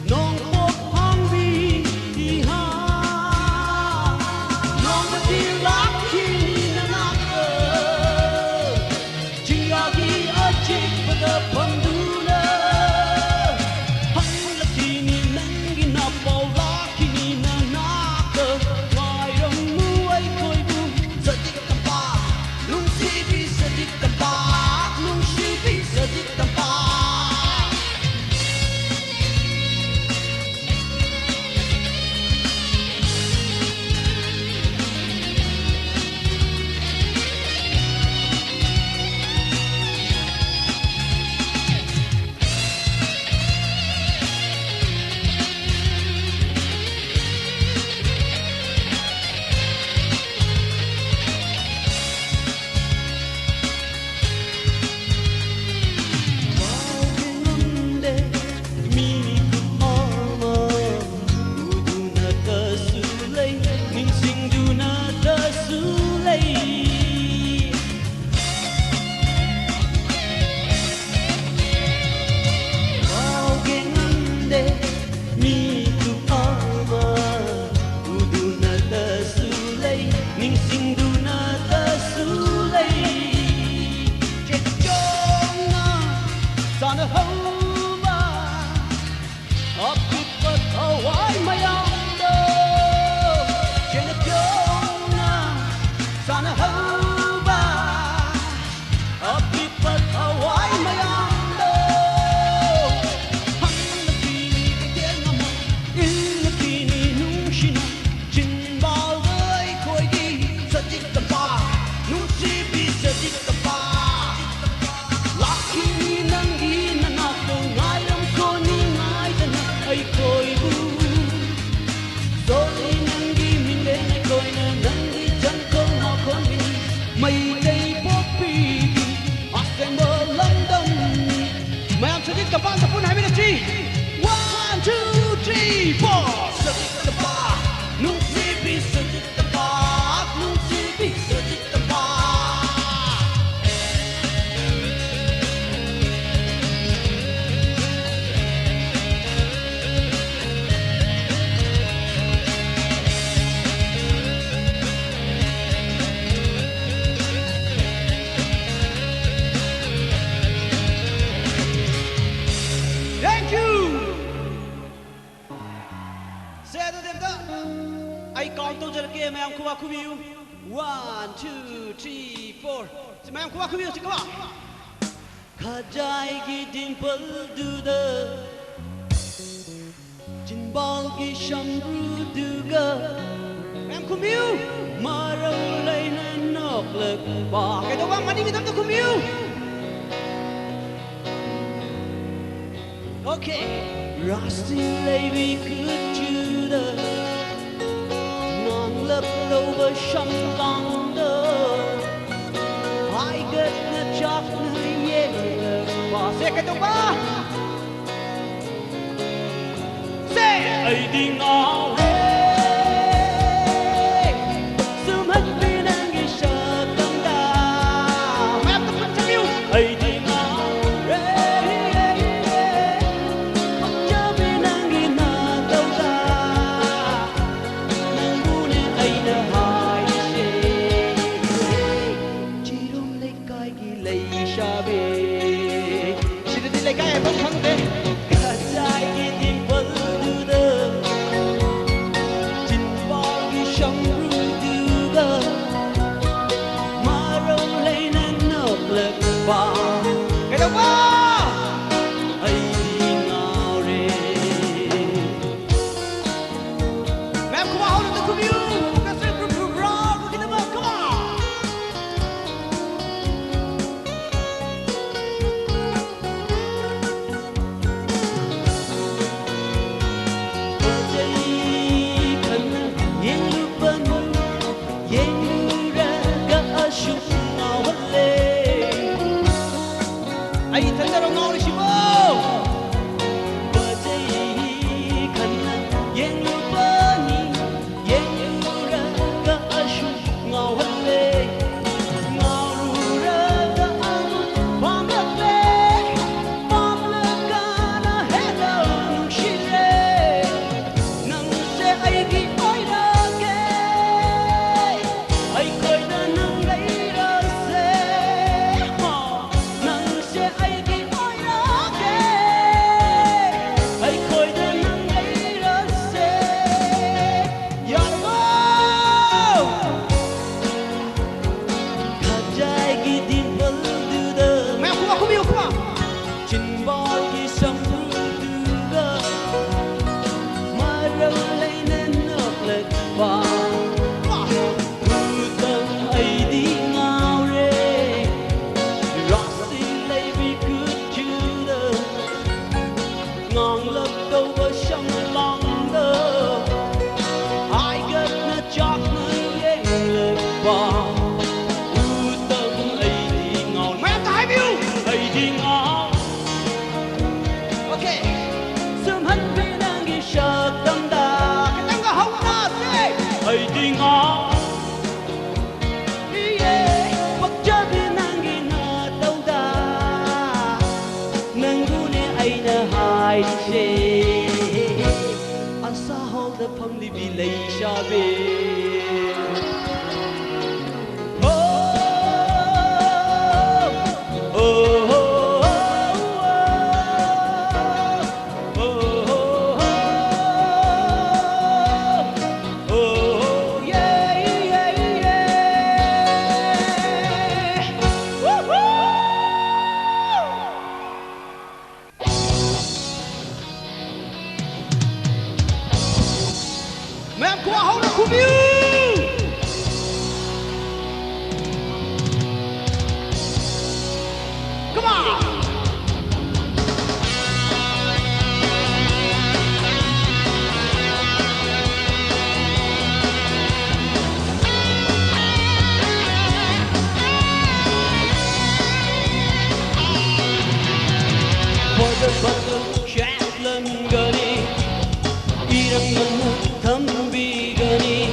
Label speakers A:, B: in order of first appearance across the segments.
A: Nong pok hang bi Xe tôi tìm đó. Ai còn tôi cho kia mà em không có view. 1, 2, 3, 4. Mà em không có view, come on. Khajai dimple duda, jinbal ki shamru duga. Em không view. Maro lấy lên nọc lực bỏ cái đó mà đi cái đó không view. Okay. Rusty lady could you the non love over some longer. I get the job yeah. Bỏ xe cái đâu ba. Xe ấy đi ngõ.
B: Irang thâm bi gani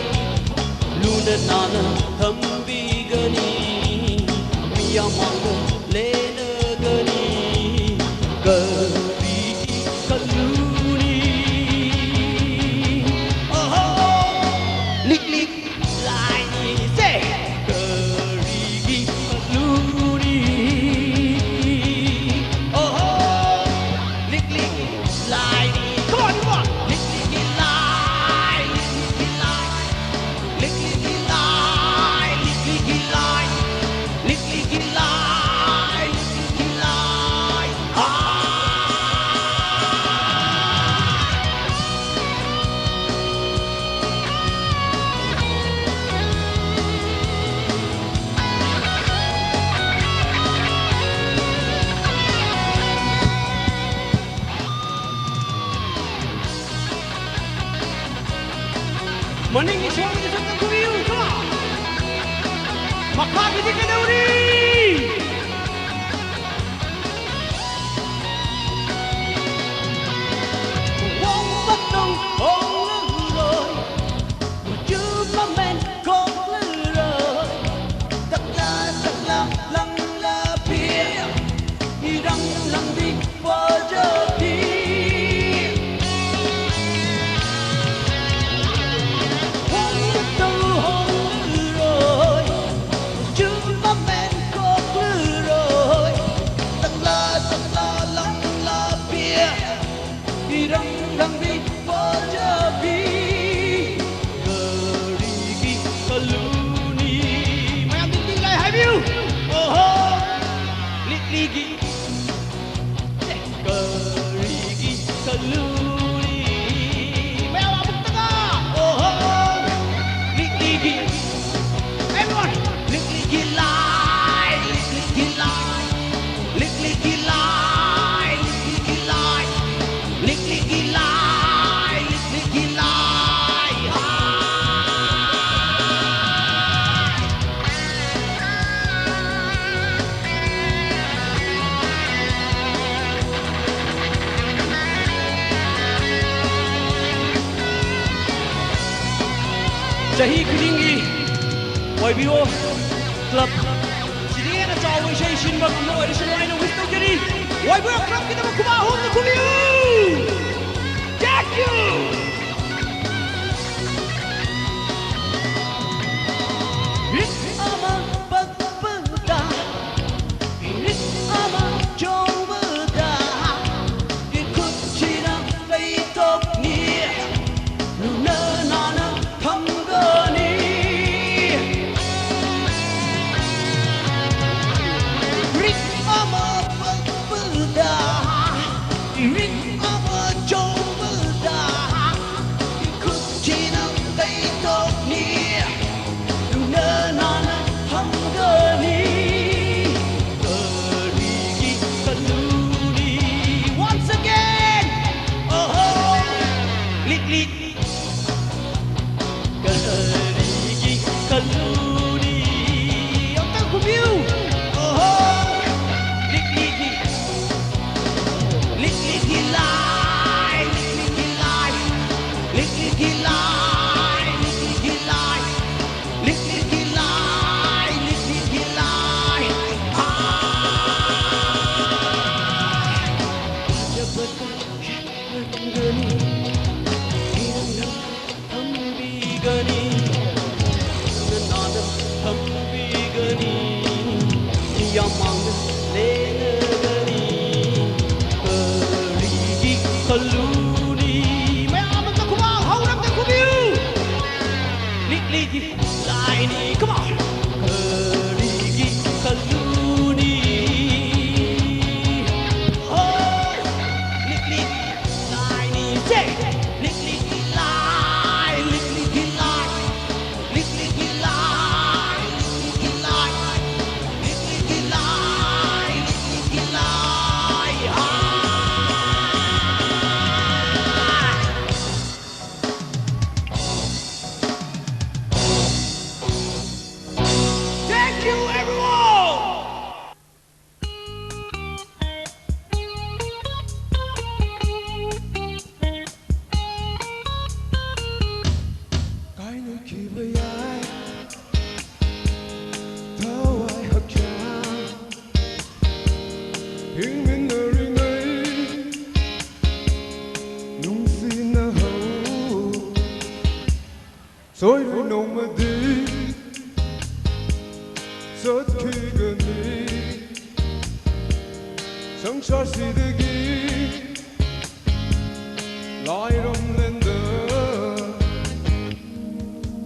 A: Maninggi suami di sana kumiu, come on. Maka kita kena uri. Wong bắt đầu ong rồi, chứ mà men con rồi. Thật là lăng là bia, đi răng lăng đi vợ giờ đi. Jahi kudingi, wai biwo club. Sini ada cawe saya shin bang no ada sini ada wisdom jadi. Wai biwo club kita mau kumahum tu kumiu. Jack you. Hit ama bagda, hit ama jawda. Ikut cina leitok ni, luna nana tham. Come on. Kerigi kaluni. Oh, lik lai ni say. Lik lai, lik lai, lik lai, lik lai, lik lai, lik lai. Thank you, everyone.
B: Cái nơi khi với ai thâu ai hấp cha hình mình ở riêng ấy nung xin na hậu rồi với nông mà đi rất khi gần đi sống cho gì để ghi lại rong lên đời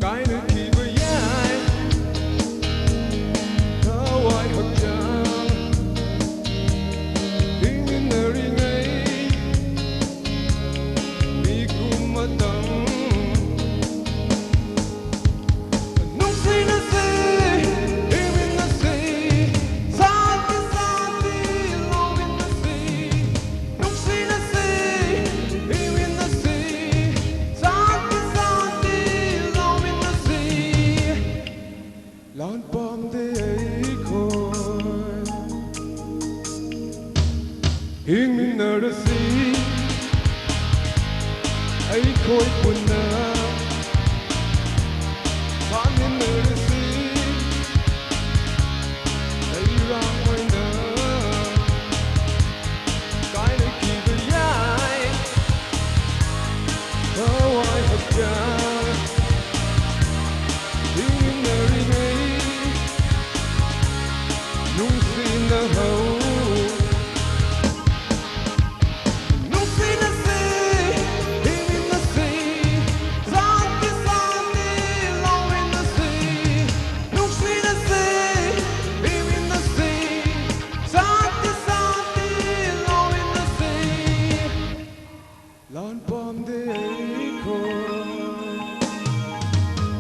B: cái nơi khi với ai thâu ai hấp chẳng hình mình ở riêng ấy mi cùng mà tầng nung xin na say hình mình na say sa đi lòng mình na say nung xin na say hình mình na say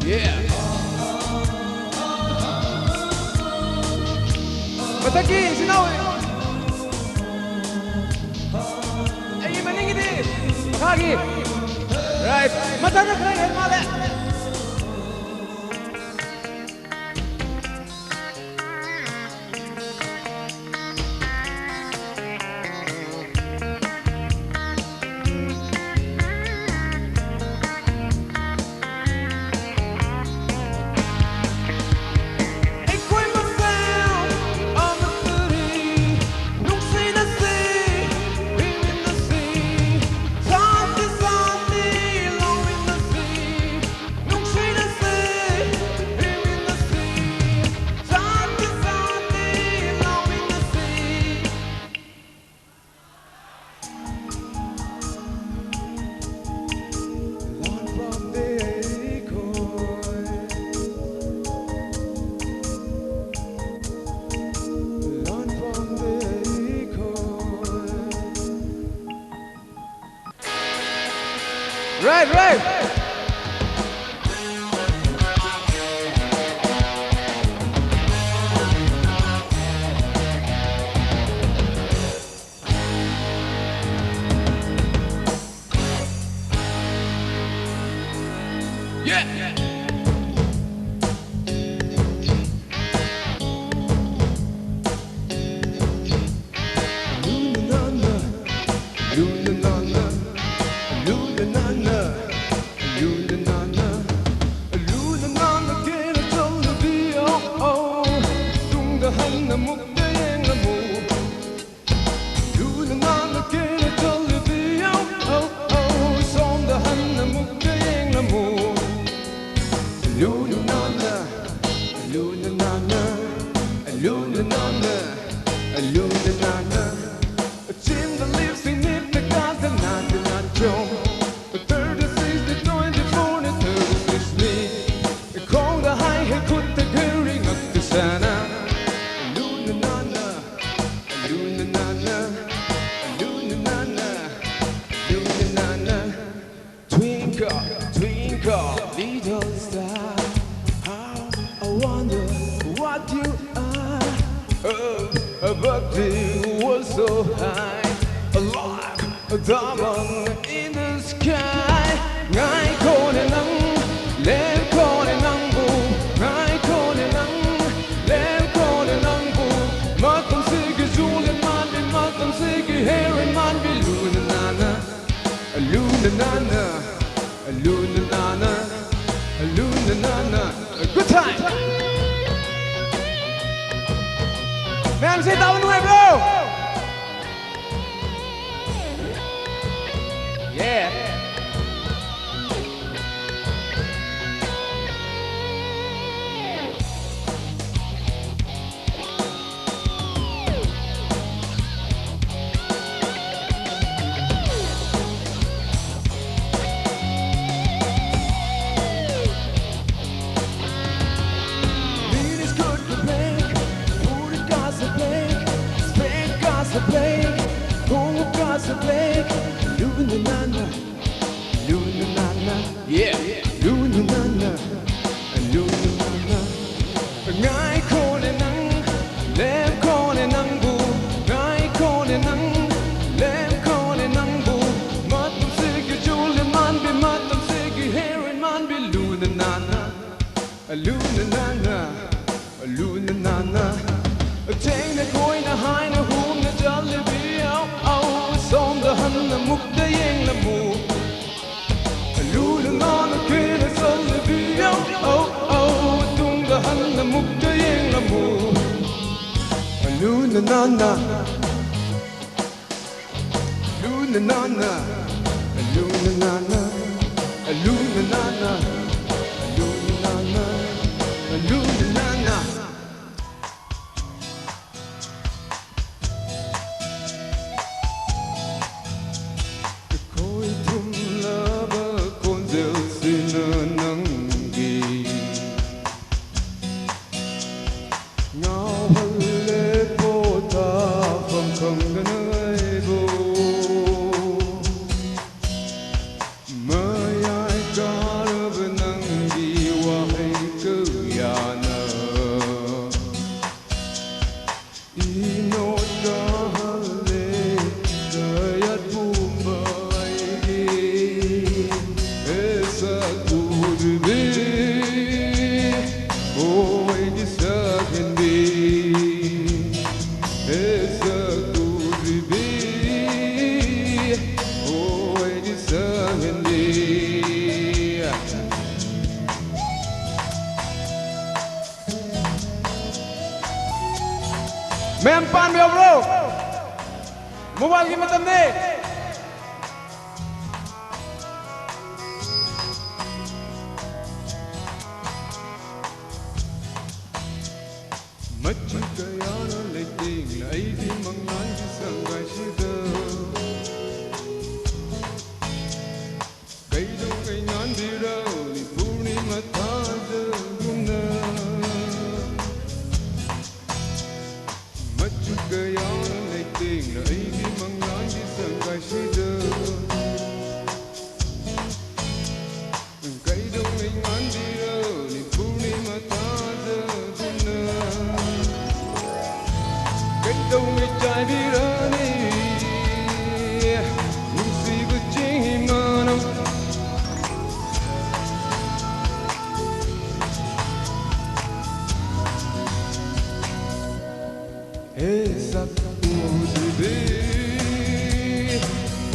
B: Yeah. Mataki, sinawi. Ay, maning ini. Makagi. Right. Matana kaya yan mali. Right, right. Yeah. Twinkle, little star, how I wonder what you are. Oh, above the world so high, like a diamond in the sky. Ngai kone nang, len kone nang bu. Ngai kone nang, len kone nang bu. Matam sige julen man bi, matam sige heron man bi. Luna nana, luna nana. Luna nana, luna nana. Good time. Man, say that one way, bro. Yeah. Luna nana, luna nana, yeah, luna nana, luna nana. Ngai kone nang, lem kone nang bu. Ngai kone nang, lem kone nang bu. Matam sige julen man bi, matam sige heron man bi. Luna nana, luna nana, luna nana. Take the coin, the high, the home, the jolly bee, oh, som the hand, the muk, the yang, the move. Luna nana, kid, the son, the bee, oh, tung the hand, the muk, the yang, the move. Luna nana, luna nana, luna nana, luna nana, luna nana, luna nana. Mem pan me bro. Mobile ki matam ne. Machu kaya na leiting na ay di mangan di sangay sida. Kay do kay ngan di raw ni Purnima taja guna. Machu kaya na leiting na ay di mangan di sangay sida. Kay do kay ngan di raw ni Purnima taja guna. Đâu người trai đi ra đi, những gì cứ chỉ mơ nông. Esa UDB,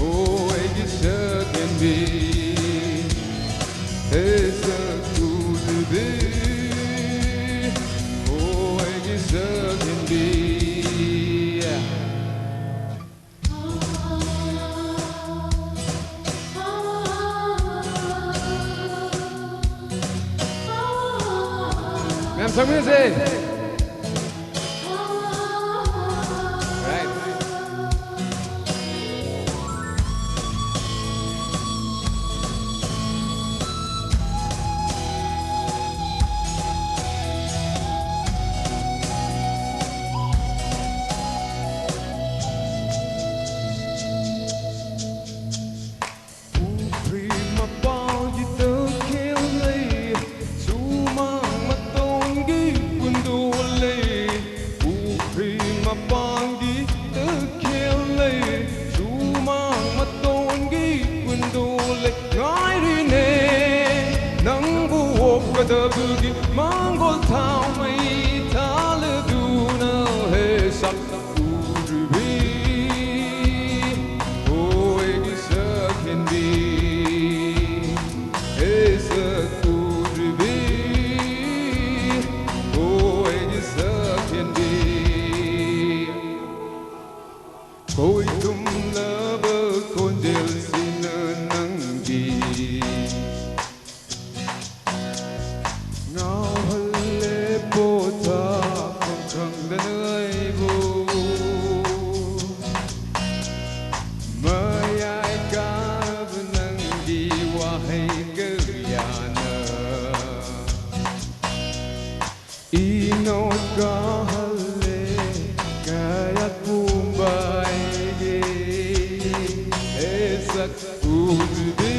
B: oh I sợ can be. Esa UDB, oh I sợ can be. Some music. Right. Prima bao nhiêu tớ kêu lấy dù mang mắt tôn ghi quân đô lấy prima bao nhiêu tớ kêu lấy dù mang mắt tôn ghi quân đô lấy ngài đi nè nắng vu hộp cả tờ bự mang gol thao mây thả lửa đu nào hề sắc Koi tum la bơ con del xin nang đi ngao halle po ta không khăng đến nơi vô mai ai cả vẫn nang đi qua hay cơ ya na ino ka halle kaya kumbai would be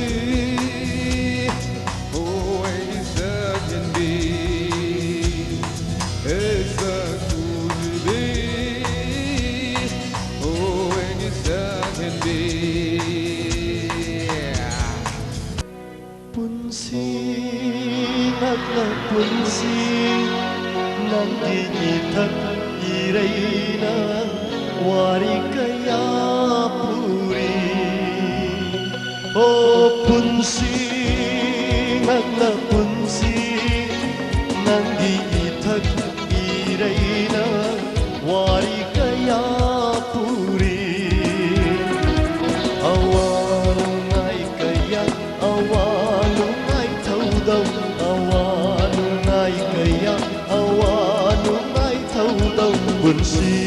B: always can be as could be always can be
C: punsi nagla punsi nangini thak ireina wari kaya Oh punsi nagla punsi nangi ithak ireina wari kaya puri awangai kaya awangai thaudau awangai kaya awangai thaudau punsi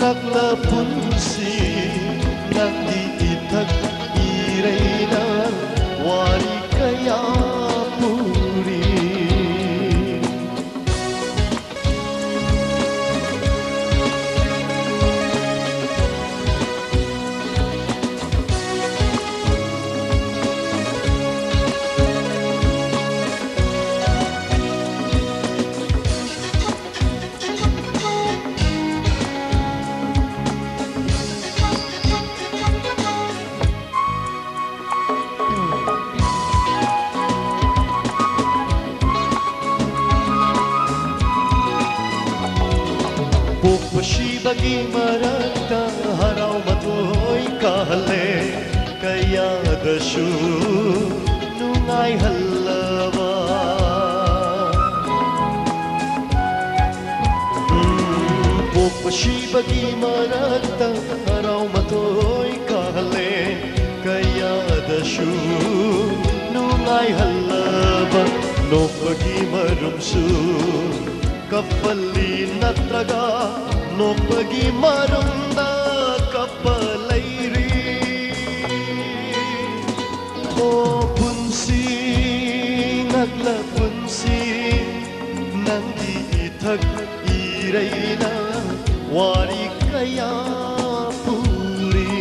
C: nagla punsi nangi ithak Reina wari kaya puri Pagpasibagi maragta haraw matoy kahale kaya dasu nungay halawa ꯄꯣꯛꯄꯁꯤꯕꯒꯤ ꯃꯔꯛꯇ ꯍꯔꯥꯎ ꯃꯊꯣꯏ ꯀꯥꯍꯜꯂꯦ ꯀꯌꯥꯗꯁꯨ ꯅꯨꯡꯉꯥꯏꯍꯜꯂꯕ ꯅꯣꯛꯄꯒꯤ ꯃꯔꯨꯝꯁꯨ ꯀꯞꯄꯜꯂꯤ ꯅꯠꯇ꯭ꯔꯒ ꯅꯣꯛꯄꯒꯤ ꯃꯔꯨꯝꯗ ꯀꯞꯄ ꯂꯩꯔꯤ ኦ ꯄꯨꯟꯁꯤ ꯉꯛꯂ ꯄꯨꯟꯁꯤ ꯅꯪꯒꯤ ꯏꯊꯛ ꯏꯔꯩꯅ ꯋꯥꯔꯤ ꯀꯌꯥ ꯄꯨꯔꯤ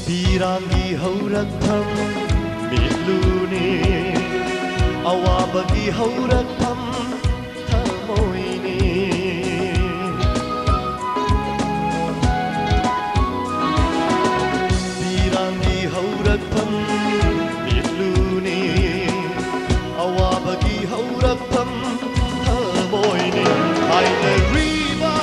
C: ꯄꯤꯔꯥꯡꯒꯤ ꯍꯧꯔꯛꯐꯝ ꯃꯤꯠꯂꯨꯅꯤ ꯑꯋꯥꯕꯒꯤ ꯍꯧꯔꯛꯐꯝ ꯊꯃꯣꯏꯅꯤ ꯄꯤꯔꯥꯡꯒꯤ ꯍꯧꯔꯛꯐꯝ ꯃꯤꯠꯂꯨꯅꯤ ꯑꯋꯥꯕꯒꯤ ꯍꯧꯔꯛꯐꯝ ꯊꯃꯣꯏꯅꯤ ꯍꯥꯏꯅꯔꯤꯕ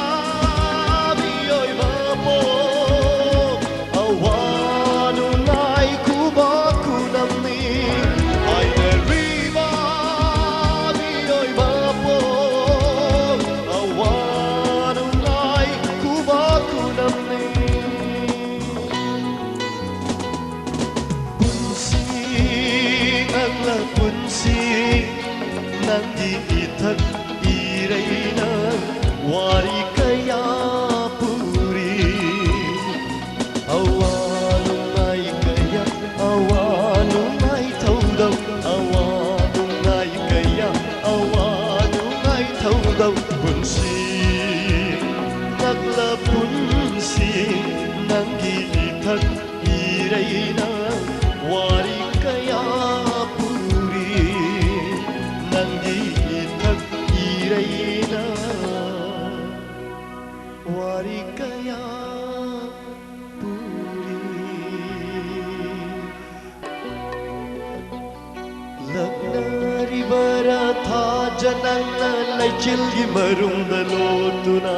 C: ꯅꯪꯒꯤ 이탁 이레이나 와리 kaya puri awanungai kaya awanungai thaudau awanungai kaya awanungai thaudau punsi nakla punsi nanggi 이탁 이레이나 와리 kaya वारी कया पूरी लग्नारी बरा था जनन लैचिल्गी मरुंद लोतुना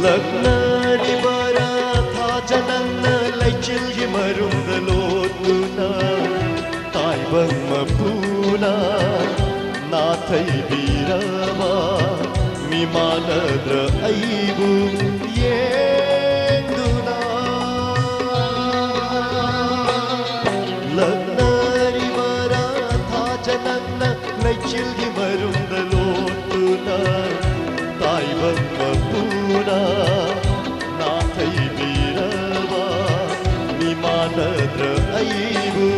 C: लग्नारी बरा था जनन लैचिल्गी मरुंद लोतुना ताइबं मपूना नाथै बीरवा मिमानद्र ऐबु येंदुना लग्नारी मरा था जनन्न लैचिल्गी मरुंद लोतुना ताइबं मपूना नाथै बीरवा मिमानद्र ऐबु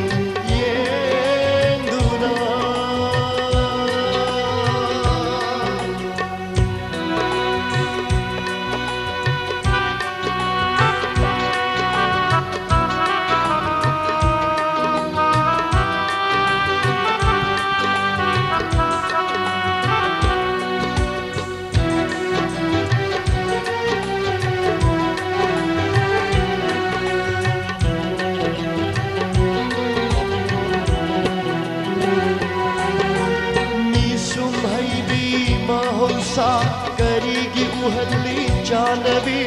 C: करीगी उहल्ली जानवी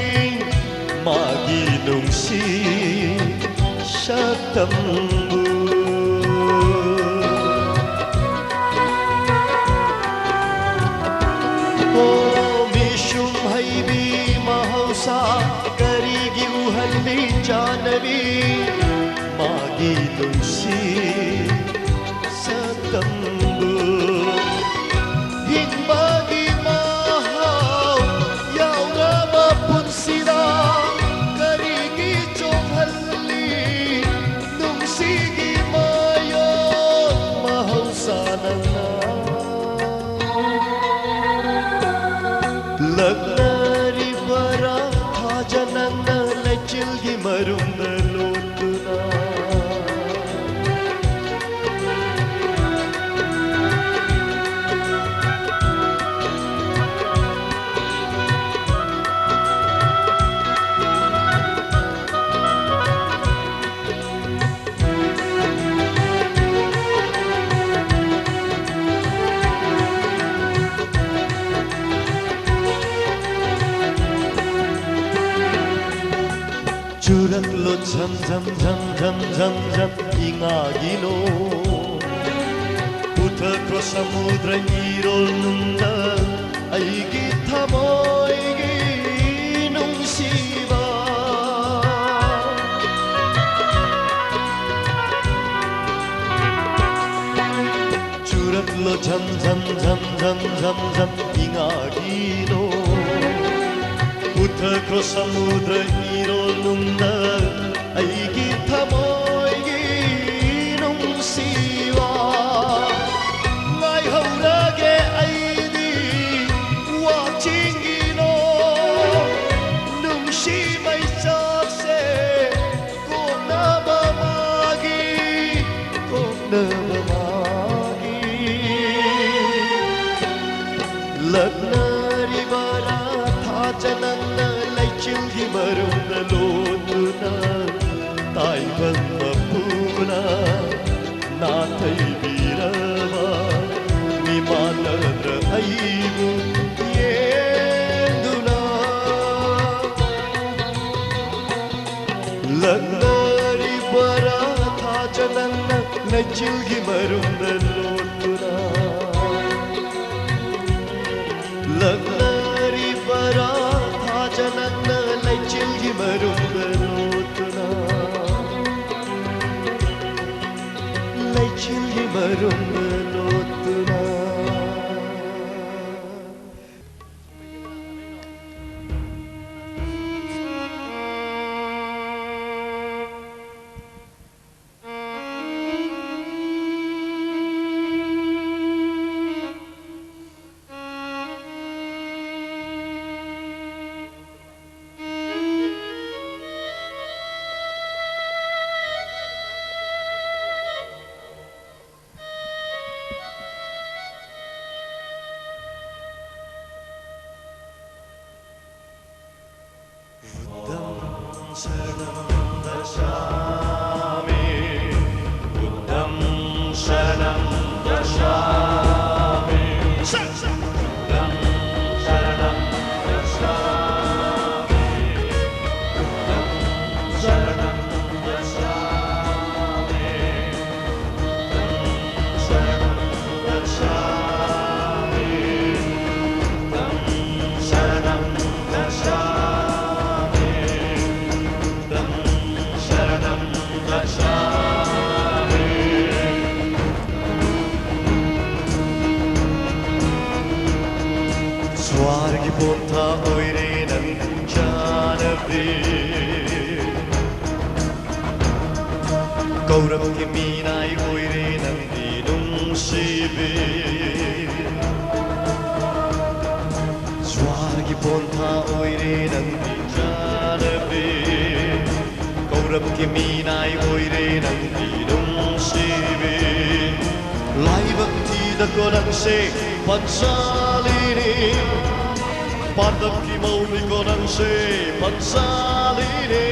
C: मागी नुंसी शतम्बु ओ मिशुम हैबी महौसा करीगी उहल्ली जानवी मागी नुंसी शतम्बु हिंबागी लग्नारी बरा था जनन लैचिल्गी मरुंद लोतुना 잠잠잠잠잠잠 잉아기노 부탁으로 사무드라 이롤는다 아이기 타모이기 농시바 주랍로 잠잠잠잠잠잠 잉아기노 부탁으로 사무드라 이롤는다 아이기 타모이기 농시와 ngai haurage aidi wachingino nungshi mai sakse kona mamagi lagnari bara tha jananna laichilgi marunda loduna tai banna puna na thai birava mimanadra aibu yenduna lagnari bara tha jananna laichilgi marunda loduna lagnari bara tha jananna laichilgi marunda loduna laichilgi marunda loduna Swargi punta oire nan janavi Gaurav ki meenai oire nan dinung sibi Swargi punta oire nan janavi Gaurav ki meenai oire nan dinung sibi Lai bhakti da kolang se pansalini Padam ki mauli kolang se pansalini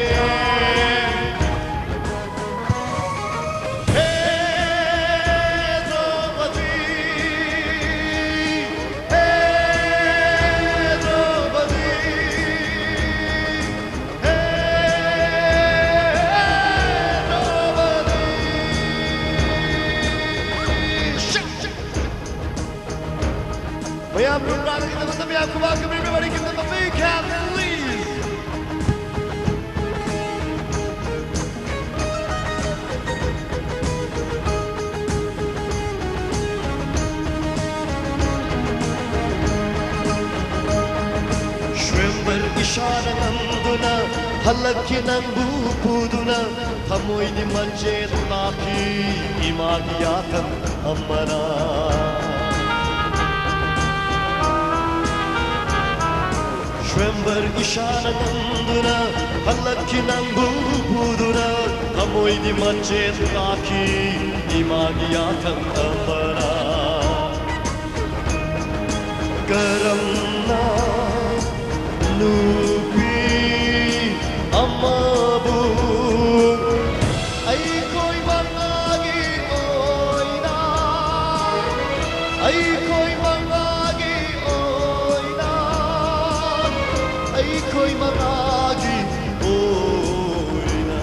C: Hey Draupadi Hey Draupadi Hey Draupadi We have been running into the welcome everybody, give them a big hand, please. Shrimber ishara nanduna, halaki nambu puduna, thamoi di manje laki, imagiyatan amara. Shrimber ishara nanduna, halaki nambu puduna, thamoi di manje laki, imagiyatan amara. Karamna nubi amabu ay ko'y mangagi oina ay ko'y mangagi oina ay ko'y mangagi oina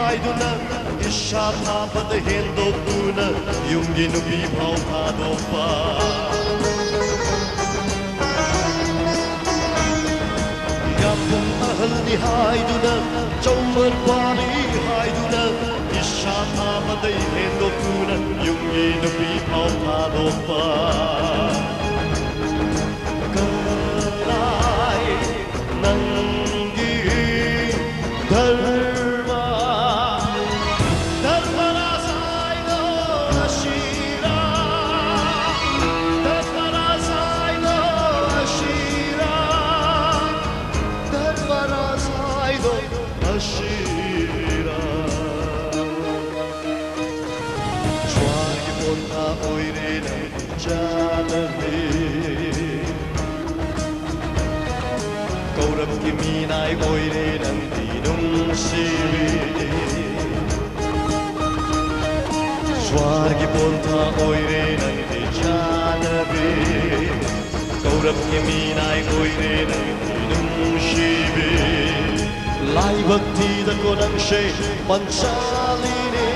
C: haiduna isha thapad hendokuna yumgi nupi phau thadopa yapum ahli haiduna chomar pari haiduna isha thapad hendokuna yumgi nupi phau thadopa Minai oire nang dinung sivi Swargi ponta oire nang di janavi Gaurav ki minai oire nang dinung sivi Lai bhakti da konang she panchaline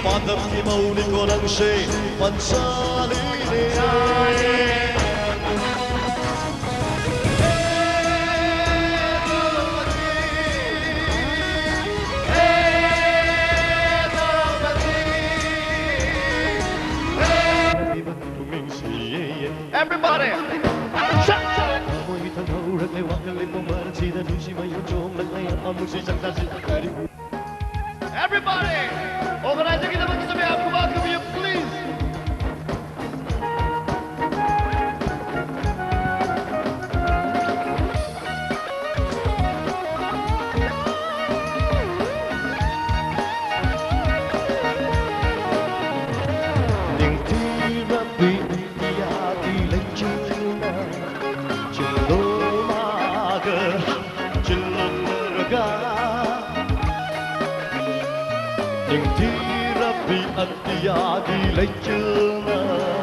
C: Padam ki mauli konang she panchaline Everybody! Everybody! Organizer kita bagi sampai aku bagi you please. Những thi ra bị ân tia đi lấy chưa